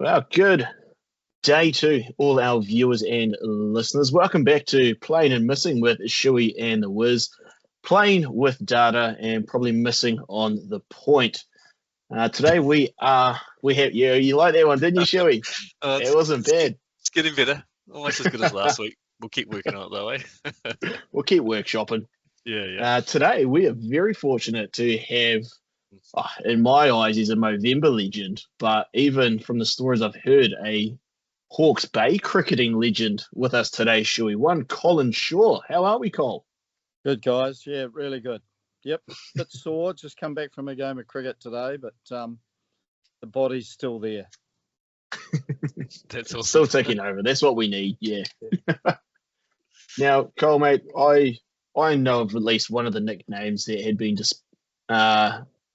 Well, good day to all our viewers and listeners. Welcome back to Playing and Missing with Shoey and the Wiz. Playing with data and probably missing on the point. Today we have you like that one, didn't you, Shoey? It wasn't bad. It's getting better. Almost as good as last week. We'll keep working on it that way. We'll keep workshopping. Yeah. Today we are very fortunate to have, in my eyes, he's a Movember legend, but even from the stories I've heard, a Hawke's Bay cricketing legend with us today, Shoey. One Colin Shaw. How are we, Cole? Good, guys. Yeah, really good. Yep, bit sore. Just come back from a game of cricket today, but the body's still there. That's awesome. Still taking over. That's what we need. Yeah. Now, Cole, mate, I know of at least one of the nicknames that had been just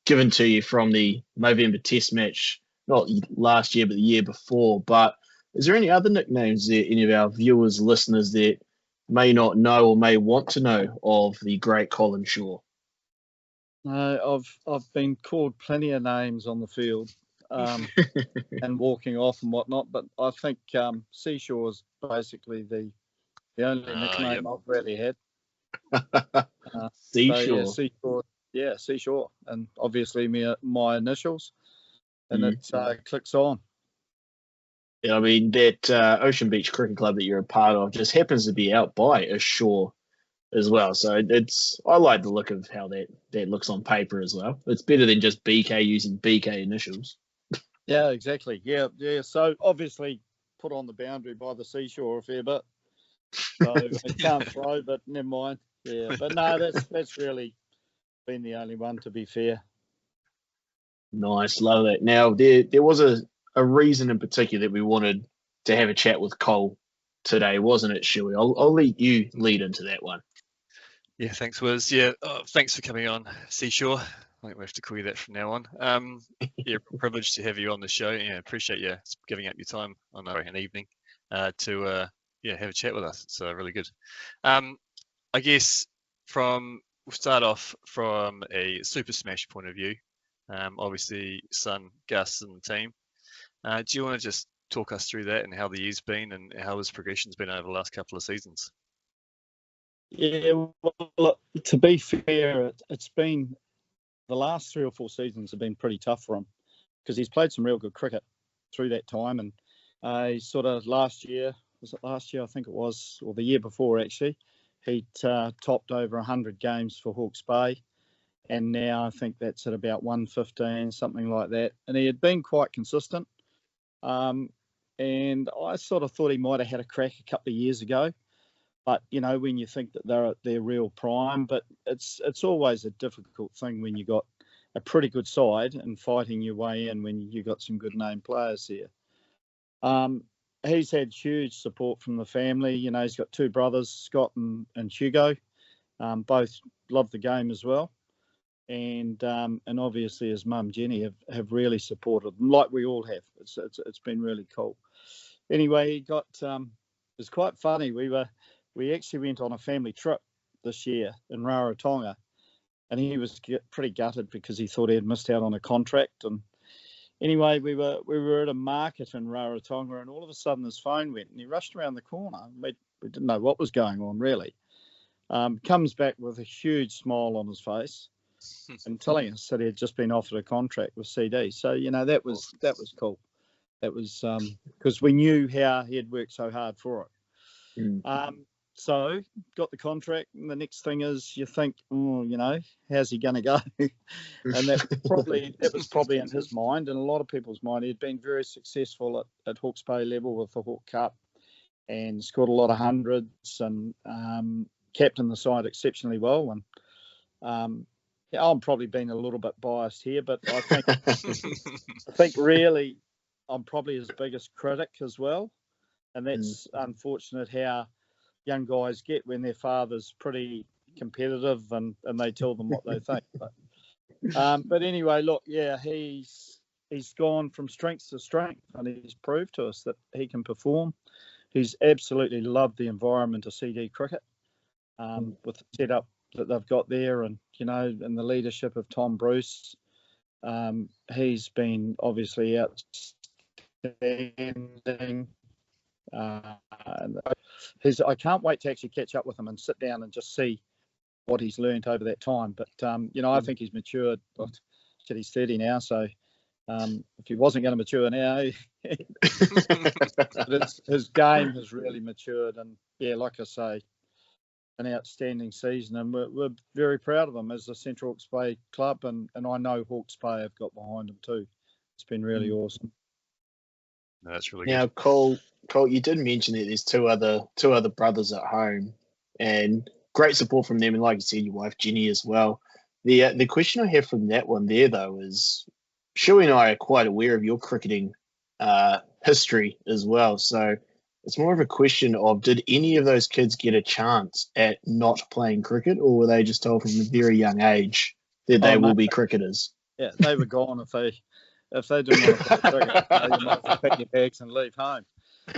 given to you from the Movember Test match, not last year, but the year before. But is there any other nicknames that any of our viewers, listeners that may not know or may want to know of the great Colin Shaw? I've been called plenty of names on the field and walking off and whatnot, but I think Seashore is basically the only nickname I've really had. Seashore. So, Seashore, and obviously my initials, and it clicks on. Yeah, I mean, that Ocean Beach Cricket Club that you're a part of just happens to be out by a shore as well. So I like the look of how that looks on paper as well. It's better than just BK using BK initials. Yeah, exactly. Yeah. So obviously put on the boundary by the Seashore a fair bit. So I can't throw, but never mind. Yeah, but no, that's really been the only one, to be fair. Nice, love that. Now there was a reason in particular that we wanted to have a chat with Cole today, wasn't it, Shoey? I'll let you lead into that one. Yeah, thanks, Wiz. Yeah, thanks for coming on, Seashore. I think we have to call you that from now on. Yeah, privileged to have you on the show. Yeah, appreciate you giving up your time on an evening to have a chat with us. It's really good. I guess we'll start off from a Super Smash point of view. Obviously, son Gus and the team. Do you want to just talk us through that and how the year's been and how his progression's been over the last couple of seasons? Yeah, well, to be fair, it's been the last 3 or 4 seasons have been pretty tough for him because he's played some real good cricket through that time. And he sort of last year, I think it was, or the year before actually, he topped over 100 games for Hawke's Bay. And now I think that's at about 115, something like that. And he had been quite consistent. And I sort of thought he might have had a crack a couple of years ago. But, when you think that they're at their real prime, but it's always a difficult thing when you got a pretty good side and fighting your way in when you got some good name players here. He's had huge support from the family. He's got 2 brothers, Scott and Hugo. Both love the game as well. And obviously his mum, Jenny, have really supported him, like we all have. It's been really cool. Anyway, he got, it was quite funny. We actually went on a family trip this year in Rarotonga, and he was pretty gutted because he thought he had missed out on a contract. And anyway, we were at a market in Rarotonga, and all of a sudden his phone went, and he rushed around the corner. We didn't know what was going on really. Comes back with a huge smile on his face and telling us that he had just been offered a contract with CD. So that was cool. That was because we knew how he had worked so hard for it. So got the contract, and the next thing is you think, how's he going to go? And that was probably in his mind and a lot of people's mind. He'd been very successful at Hawke's Bay level with the Hawke Cup and scored a lot of hundreds and captained the side exceptionally well. And I'm probably being a little bit biased here, but I think really I'm probably his biggest critic as well. And that's unfortunate how young guys get when their father's pretty competitive and they tell them what they think. But anyway, look, yeah, he's gone from strength to strength, and he's proved to us that he can perform. He's absolutely loved the environment of CD cricket with the setup that they've got there, and and the leadership of Tom Bruce. He's been obviously outstanding. I can't wait to actually catch up with him and sit down and just see what he's learned over that time. But I think he's matured. He's 30 now, so if he wasn't going to mature now, his game has really matured. And yeah, like I say, an outstanding season, and we're very proud of him as the Central Hawke's Bay club, and I know Hawke's Bay have got behind him too. It's been really awesome. No, that's really Now, good. Cole, you did mention that there's two other brothers at home, and great support from them, and like you said, your wife Jenny as well. The question I have from that one there though is, Shoey and I are quite aware of your cricketing history as well, so it's more of a question of, did any of those kids get a chance at not playing cricket, or were they just told from a very young age that they will be cricketers? Yeah, they were gone if they didn't want to play cricket. You might as well pack your bags and leave home.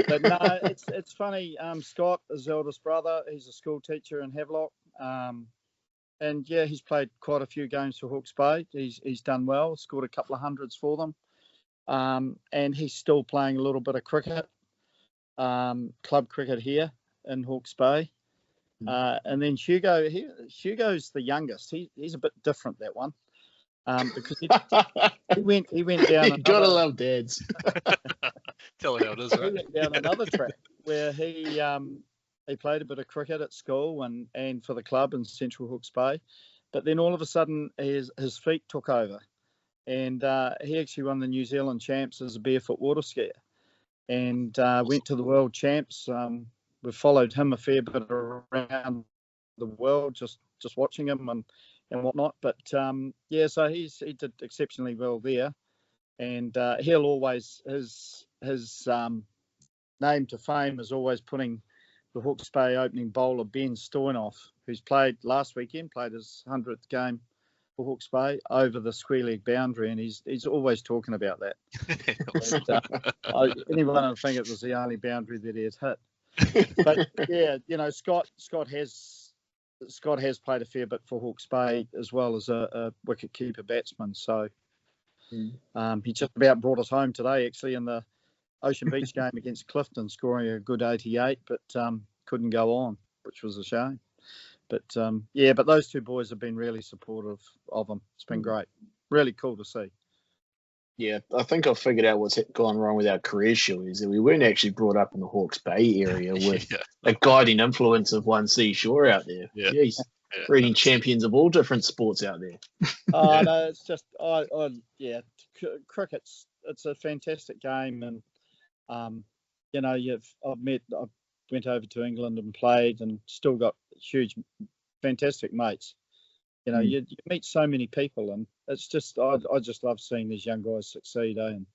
But no, it's funny. Scott, his eldest brother, he's a school teacher in Havelock, and yeah, he's played quite a few games for Hawke's Bay. He's done well, scored a couple of hundreds for them, and he's still playing a little bit of cricket. Club cricket here in Hawke's Bay, and then Hugo's the youngest. He's a bit different, that one, because he went down. You gotta love dads. Tell it how it is, right? He went down another track where he played a bit of cricket at school and for the club in Central Hawke's Bay, but then all of a sudden his feet took over, and he actually won the New Zealand champs as a barefoot water skier. And went to the world champs. We followed him a fair bit around the world, just watching him and whatnot. But yeah, so he did exceptionally well there, and he'll always his name to fame is always putting the Hawke's Bay opening bowler Ben Stoynoff, who's played last weekend, played his 100th game for Hawke's Bay over the square leg boundary, and he's always talking about that. Anyone would think it was the only boundary that he had hit. But yeah, Scott has played a fair bit for Hawke's Bay as well as a wicket keeper batsman. So he just about brought us home today, actually, in the Ocean Beach game against Clifton, scoring a good 88, but couldn't go on, which was a shame. But yeah, but those two boys have been really supportive of him. It's been great. Really cool to see. Yeah, I think I've figured out what's gone wrong with our career, Shoey, is that we weren't actually brought up in the Hawke's Bay area with a guiding influence of one Seashore out there. Yeah. Jeez, breeding champions of all different sports out there. Oh no, it's just cricket's it's a fantastic game, and I went over to England and played, and still got huge, fantastic mates. You meet so many people, and it's just I just love seeing these young guys succeed, and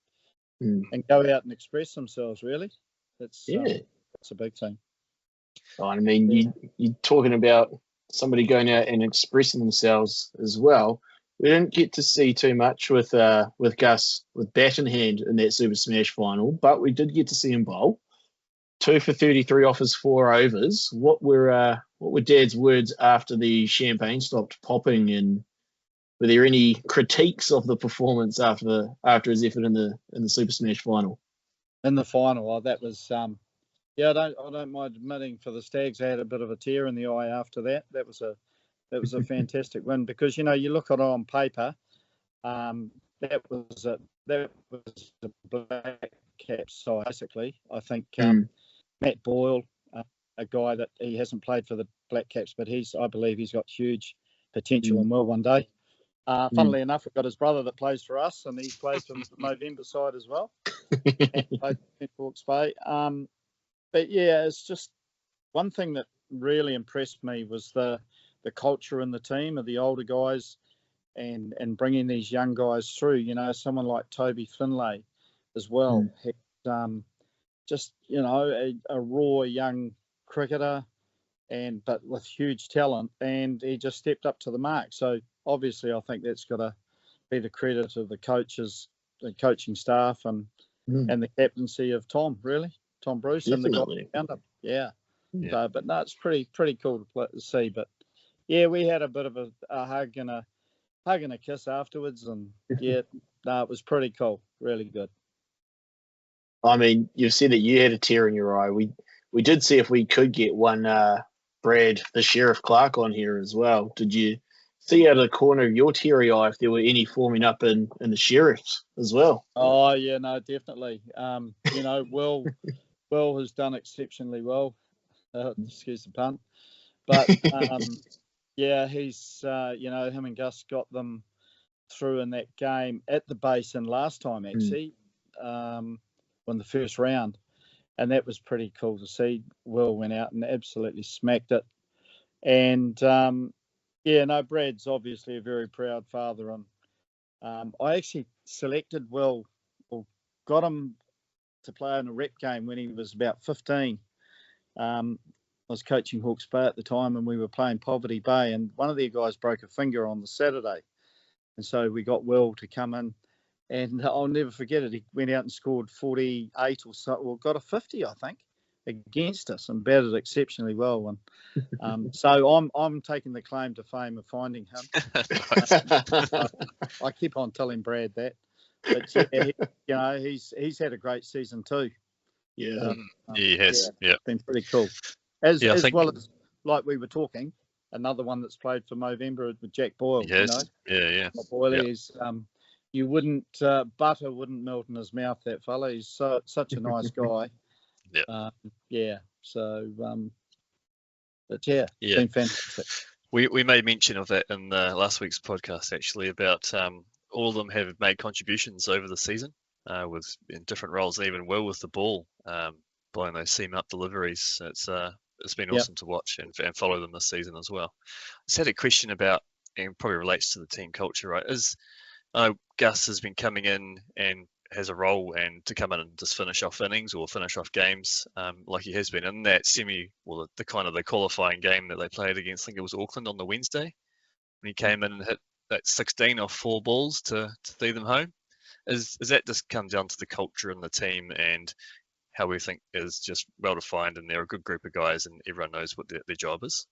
go out and express themselves. Really, it's a big thing. I mean, you're talking about somebody going out and expressing themselves as well. We didn't get to see too much with Gus with bat in hand in that Super Smash final, but we did get to see him bowl. 2 for 33 off his 4 overs. What were Dad's words after the champagne stopped popping, and were there any critiques of the performance after his effort in the Super Smash final? In the final, that was I don't mind admitting, for the Stags, I had a bit of a tear in the eye after that. That was a fantastic win, because you look at it on paper, that was a black cap side basically. I think Matt Boyle, a guy that he hasn't played for the Black Caps, but I believe he's got huge potential and will one day. Funnily enough, we've got his brother that plays for us, and he plays for the November side as well. And played for Hawke's Bay. But yeah, it's just one thing that really impressed me was the culture in the team of the older guys, and bringing these young guys through. Someone like Toby Finlay as well. Just a raw young cricketer, but with huge talent, and he just stepped up to the mark. So obviously, I think that's got to be the credit of the coaches, the coaching staff, and the captaincy of Tom Bruce. Definitely. And the guys around him. Yeah. So, but no, it's pretty cool to see. But yeah, we had a bit of a hug and a kiss afterwards, and it was pretty cool, really good. I mean, you've said that you had a tear in your eye. We did see if we could get one Brad, the Sheriff Clark, on here as well. Did you see out of the corner of your teary eye if there were any forming up in the Sheriffs as well? Oh yeah, no, definitely. You know, Will has done exceptionally well. Excuse the pun, but yeah, he's you know, him and Gus got them through in that game at the Basin last time actually, in the first round, and that was pretty cool to see. Will went out and absolutely smacked it, and yeah, no, Brad's obviously a very proud father, and I actually selected Will, or got him to play in a rep game when he was about 15. I was coaching Hawke's Bay at the time, and we were playing Poverty Bay, and one of their guys broke a finger on the Saturday, and so we got Will to come in, and I'll never forget it. He went out and scored 48 or so, or got a 50, I think, against us, and batted exceptionally well. And so I'm taking the claim to fame of finding him. I keep on telling Brad that, but yeah, you know, he's had a great season too. Yeah, he has. Yeah, it's been pretty cool. As think, well as, like we were talking, another one that's played for Movember with Jack Boyle. Yes, you know? yeah. Boyle is, you wouldn't, butter wouldn't melt in his mouth, that fella. He's such a nice guy. Yeah. So, but yeah, it's been fantastic. We made mention of that in last week's podcast, actually, about all of them have made contributions over the season with in different roles, and even Will with the ball, blowing those seam up deliveries. It's been awesome to watch and follow them this season as well. I just had a question about, and probably relates to the team culture, right? Gus has been coming in and has a role, and to come in and just finish off innings or finish off games, like he has been in that the kind of the qualifying game that they played against, I think it was Auckland on the Wednesday, when he came in and hit that 16 off 4 balls to see them home. Is that just come down to the culture in the team and how we think is just well defined, and they're a good group of guys and everyone knows what their job is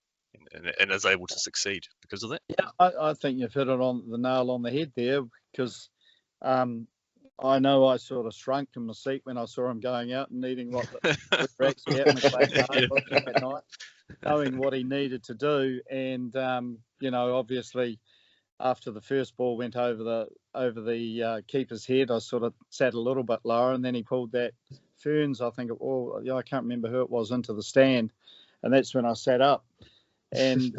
and is able to succeed because of that? Yeah, I think you've hit it on the nail on the head there, because I know I sort of shrunk in my seat when I saw him going out and needing what the Rex out in the that night, knowing what he needed to do. And you know, obviously after the first ball went over the keeper's head, I sort of sat a little bit lower, and then he pulled that Ferns, I think, I can't remember who it was, into the stand, and that's when I sat up. And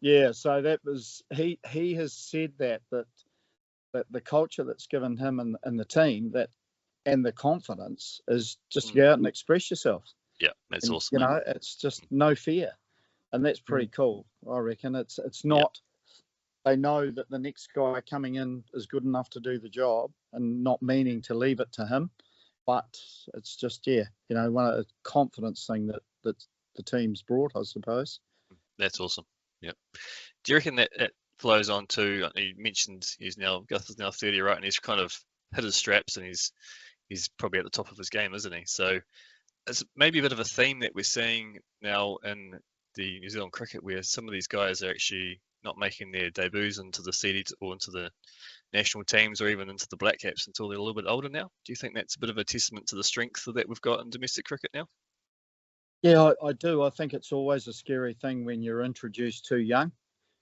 yeah, so that was he has said that the culture that's given him and the team, that and the confidence is just to go out and express yourself. Yeah, that's awesome. You know, it's just no fear, and that's pretty cool. I reckon it's not. They know that the next guy coming in is good enough to do the job, and not meaning to leave it to him, but it's just you know, one of the confidence thing that the team's brought, I suppose. That's awesome. Yeah. Do you reckon that flows on to, you mentioned Gus is now 30, right? And he's kind of hit his straps, and he's probably at the top of his game, isn't he? So it's maybe a bit of a theme that we're seeing now in the New Zealand cricket, where some of these guys are actually not making their debuts into the CD or into the national teams or even into the Black Caps until they're a little bit older now. Do you think that's a bit of a testament to the strength that we've got in domestic cricket now? Yeah, I do. I think it's always a scary thing when you're introduced too young.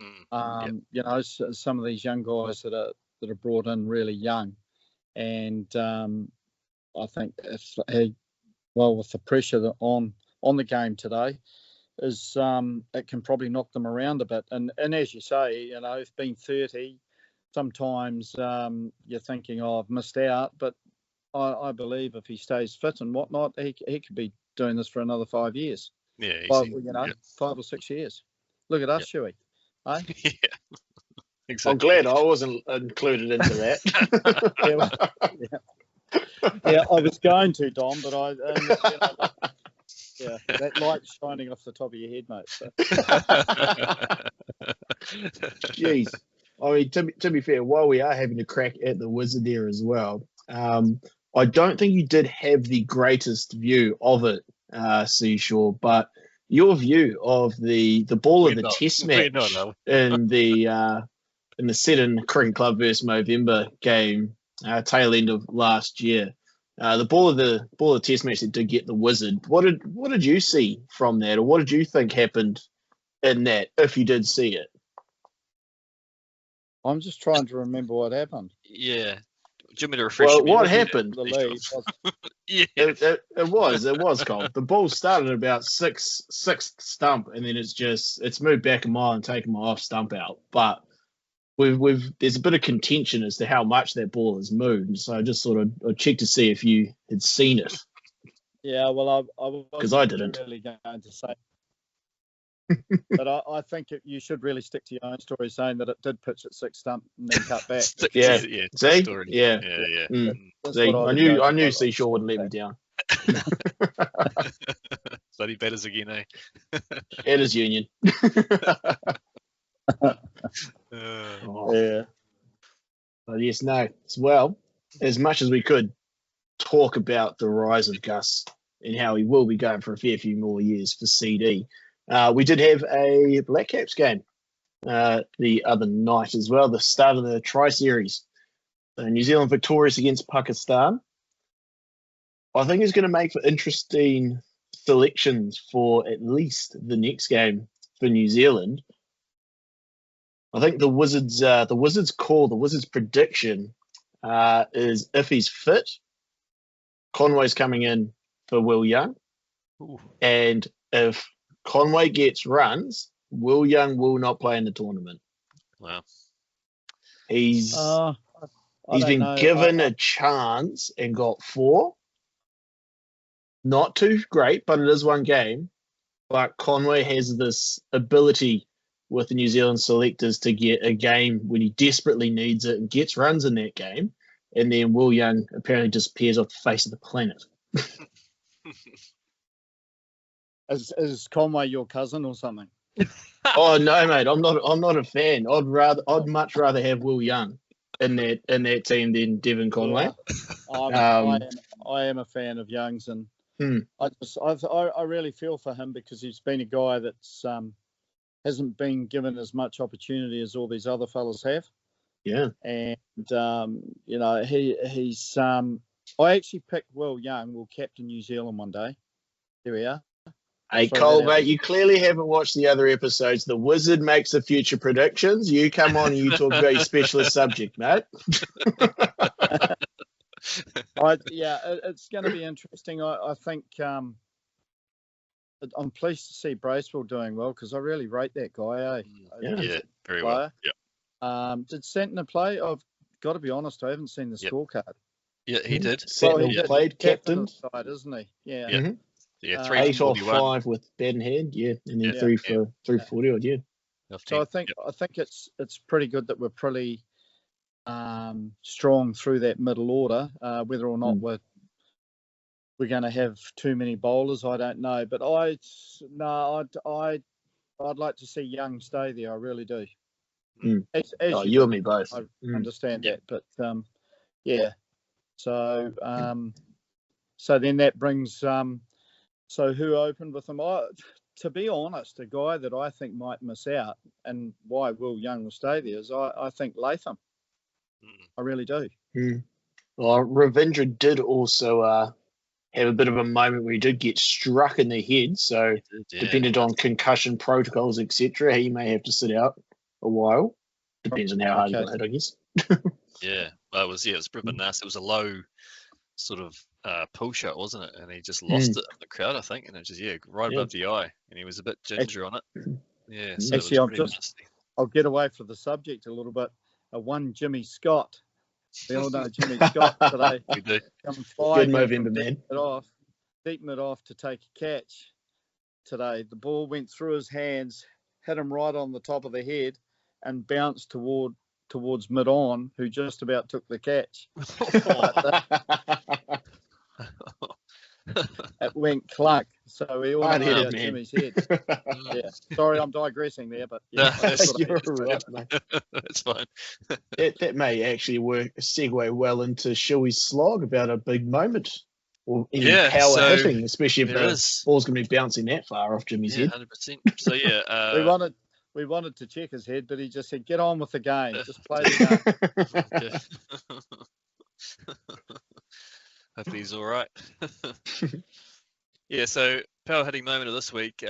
You know, some of these young guys that are brought in really young, and I think with the pressure that on the game today is it can probably knock them around a bit. And as you say, you know, if being 30, sometimes you're thinking, I've missed out. But I believe if he stays fit and whatnot, he could be doing this for another 5 years. Yeah, 5 or 6 years. Look at us, Shoey. Eh? Yeah, exactly. I'm glad I wasn't included into that. Yeah, I was going to, Dom, but that light's shining off the top of your head, mate. So. Jeez. I mean, to be fair, while we are having a crack at the wizard there as well, I don't think you did have the greatest view of it, Seashore, but your view of the ball of the test match in the Seddon Cricket Club versus Movember game, tail end of last year, The ball of the test match that did get the wizard. What did you see from that, or what did you think happened in that, if you did see it? I'm just trying to remember what happened. Yeah. Do you want me to refresh Well, your memory? what happened? The lead was, Yeah. It was Cole. The ball started at about sixth stump, and then it's moved back a mile and taken my off stump out. But there's a bit of contention as to how much that ball has moved. So I just sort of checked to see if you had seen it. yeah, well, I Because I didn't. really going to say. But I think you should really stick to your own story, saying that it did pitch at sixth stump and then cut back. Yeah. Yeah. See? Story. Yeah. Yeah. That's See, what I knew Seashore wouldn't let me down. Bloody batters again, eh? It is Union. Yeah. But yes, no. Well, as much as we could talk about the rise of Gus and how he will be going for a fair few more years for CD, we did have a Black Caps game the other night as well, the start of the Tri-Series. New Zealand victorious against Pakistan. I think it's going to make for interesting selections for at least the next game for New Zealand. I think the Wizards' call, the Wizards' prediction is if he's fit, Conway's coming in for Will Young. Ooh. And if Conway gets runs, Will Young will not play in the tournament. Wow. He's been given a chance and got 4. Not too great, but it is one game. But Conway has this ability with the New Zealand selectors to get a game when he desperately needs it and gets runs in that game. And then Will Young apparently disappears off the face of the planet. Is Conway your cousin or something? Oh no, mate! I'm not a fan. I'd much rather have Will Young in that team than Devon Conway. Yeah. I am a fan of Young's, and I really feel for him because he's been a guy that's hasn't been given as much opportunity as all these other fellas have. Yeah, and he's. I actually picked Will Young will captain New Zealand one day. There we are. Hey, Cole, mate, you clearly haven't watched the other episodes. The Wizard makes the future predictions. You come on and you talk about your specialist subject, mate. It's going to be interesting. I think I'm pleased to see Bracewell doing well because I really rate that guy. Yeah, very well. Yeah. Did Santner play? I've got to be honest, I haven't seen the scorecard. Yeah, he did. Santner played captain side, isn't he? Yeah. Mm-hmm. Yeah, 8 off 5 with bat in hand, and then 3 for 340 odd, yeah. So I think it's pretty good that we're pretty strong through that middle order. Whether or not we're going to have too many bowlers, I don't know. But I'd like to see Young stay there. I really do. As you and me both. I understand that, but yeah. So so then that brings. So who opened with them? To be honest, a guy that I think might miss out and why Will Young will stay there is I think Latham. I really do. Well, Ravindra did also have a bit of a moment where he did get struck in the head. So depending on concussion protocols, etc., he may have to sit out a while. Depends on how hard he got hit, I guess. Yeah, well, it was a bit of a nasty. It was a low sort of pull shot, wasn't it? And he just lost it in the crowd, I think, and it just right above the eye, and he was a bit ginger on it. Yeah, so actually, I'll get away from the subject a little bit. One Jimmy Scott, we all know Jimmy Scott today. We do. Good Movember man. Deep mid off to take a catch today. The ball went through his hands, hit him right on the top of the head, and bounced towards mid on, who just about took the catch. It went clunk, so we all know Jimmy's head. Yeah. Sorry, I'm digressing there, but you're right, mate. That's fine. That may actually segue well into Shoey's slog about a big moment or any power hitting, especially if the ball's going to be bouncing that far off Jimmy's head. 100%. So we wanted to check his head, but he just said, "Get on with the game. Just play the game." Hopefully he's all right. Yeah, so power hitting moment of this week,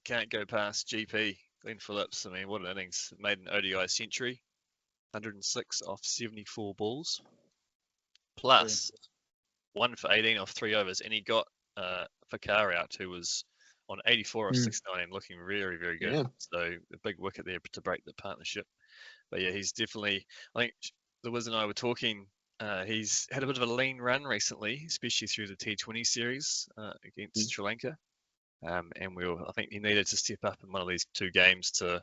can't go past GP, Glenn Phillips. I mean, what an innings. Made an ODI century, 106 off 74 balls, plus 1 for 18 off 3 overs. And he got Fakar out, who was on 84 off 69, looking very, very good. Yeah. So a big wicket there to break the partnership. But yeah, he's definitely, I think the Wiz and I were talking, he's had a bit of a lean run recently, especially through the T20 series against Sri Lanka. And I think he needed to step up in one of these 2 games to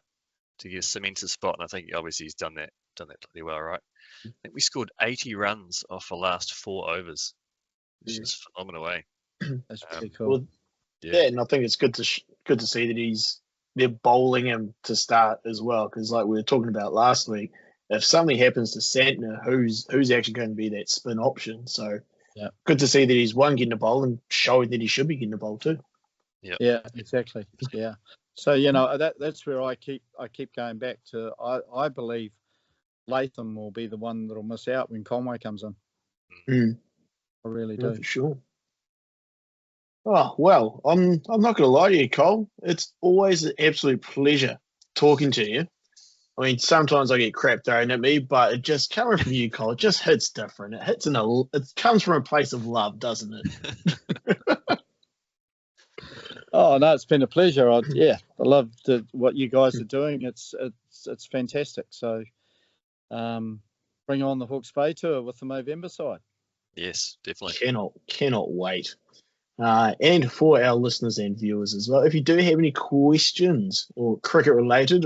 get cement his spot. And I think obviously he's done that pretty well, right? I think we scored 80 runs off the last 4 overs, which is phenomenal, eh? That's pretty cool. Well, yeah, and I think it's good to see that they're bowling him to start as well, because like we were talking about last week, if something happens to Santner, who's actually going to be that spin option? So good to see that he's getting the bowl and showing that he should be getting the bowl too. Yeah, exactly. Yeah. So that's where I keep going back to. I believe Latham will be the one that'll miss out when Conway comes in. I really do. For sure. Oh, well, I'm not going to lie to you, Cole. It's always an absolute pleasure talking to you. I mean, sometimes I get crap thrown at me, but it just coming from you, Cole, it just hits different. It comes from a place of love, doesn't it? Oh no, it's been a pleasure. I love what you guys are doing. It's fantastic. So, bring on the Hawke's Bay tour with the Movember side. Yes, definitely. Cannot wait. And for our listeners and viewers as well, if you do have any questions or cricket related,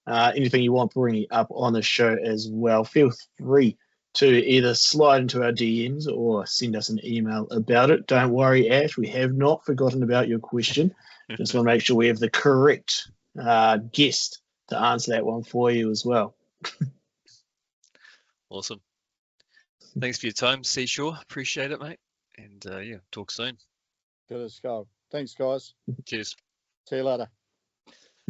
anything you want bringing up on the show as well, feel free to either slide into our DMs or send us an email about it. Don't worry, Ash, we have not forgotten about your question. Just want to make sure we have the correct guest to answer that one for you as well. Awesome. Thanks for your time, Seashore. Appreciate it, mate. And talk soon. Good as gold. Thanks, guys. Cheers. See you later.